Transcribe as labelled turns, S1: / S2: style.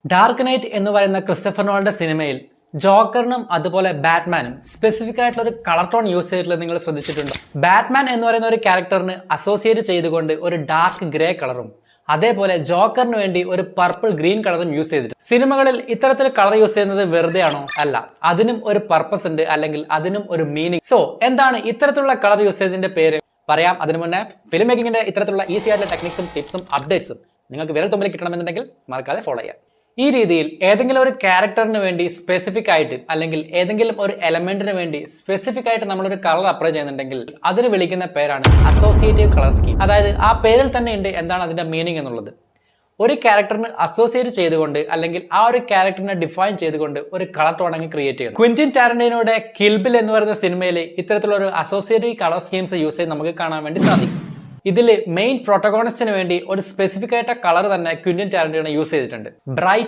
S1: Dark night എന്ന് പറയുന്ന Christopher നോളന്റെ സിനിമയിൽ ജോക്കറിനും അതുപോലെ ബാറ്റ്മാനും സ്പെസിഫിക് ആയിട്ടുള്ള ഒരു കളർ ടോൺ യൂസ് ചെയ്തിട്ടുള്ളത് നിങ്ങൾ ശ്രദ്ധിച്ചിട്ടുണ്ടോ? ബാറ്റ്മാൻ എന്ന് പറയുന്ന ഒരു ക്യാരക്ടറിന് അസോസിയേറ്റ് ചെയ്തുകൊണ്ട് ഒരു ഡാർക്ക് ഗ്രേ കളറും അതേപോലെ ജോക്കറിന് വേണ്ടി ഒരു പർപ്പിൾ ഗ്രീൻ കളറും യൂസ് ചെയ്തിട്ട് സിനിമകളിൽ ഇത്തരത്തിൽ കളർ യൂസ് ചെയ്യുന്നത് വെറുതെ ആണോ? അല്ല, അതിനും ഒരു പർപ്പസ് ഉണ്ട്, അല്ലെങ്കിൽ അതിനും ഒരു മീനിങ്. സോ എന്താണ് ഇത്തരത്തിലുള്ള കളർ യൂസേജിന്റെ പേര്? പറയാം. അതിനു മുന്നേ ഫിലിം മേക്കിങ്ങിന്റെ ഇത്തരത്തിലുള്ള ഈസി ആയിട്ടുള്ള ടെക്നിക്സും ടിപ്സും അപ്ഡേറ്റ്സും നിങ്ങൾക്ക് വിരൽ തുമ്പിൽ കിട്ടണമെന്നുണ്ടെങ്കിൽ മറക്കാതെ ഫോളോ ചെയ്യാം. ഈ രീതിയിൽ ഏതെങ്കിലും ഒരു ക്യാരക്ടറിന് വേണ്ടി സ്പെസിഫിക് ആയിട്ട് അല്ലെങ്കിൽ ഏതെങ്കിലും ഒരു എലമെന്റിന് വേണ്ടി സ്പെസിഫിക് ആയിട്ട് നമ്മളൊരു കളർ അപ്ലൈ ചെയ്യുന്നുണ്ടെങ്കിൽ അതിന് വിളിക്കുന്ന പേരാണ് അസോസിയേറ്റീവ് കളർ സ്കീം. അതായത് ആ പേരിൽ തന്നെ ഉണ്ട് എന്താണ് അതിന്റെ മീനിങ് എന്നുള്ളത്. ഒരു ക്യാരക്ടറിന് അസോസിയേറ്റ് ചെയ്തുകൊണ്ട് അല്ലെങ്കിൽ ആ ഒരു ക്യാരക്ടറിനെ ഡിഫൈൻ ചെയ്തുകൊണ്ട് ഒരു കളർ ടോൺ അങ്ങ് ക്രിയേറ്റ് ചെയ്യുന്നു. ക്വിന്റിൻ ടാരന്റീനോയുടെ കിൽ ബിൽ എന്ന് പറയുന്ന സിനിമയിൽ ഇത്തരത്തിലുള്ള ഒരു അസോസിയേറ്റീവ് കളർ സ്കീംസ് യൂസ് ചെയ്ത് നമുക്ക് കാണാൻ വേണ്ടി സാധിക്കും. ഇതിൽ മെയിൻ പ്രൊട്ടഗോണിസ്റ്റിന് വേണ്ടി ഒരു സ്പെസിഫിക് ആയിട്ട് കളർ തന്നെ ക്വിന്റിൻ ടാരന്റീനോ യൂസ് ചെയ്തിട്ടുണ്ട്. ബ്രൈറ്റ്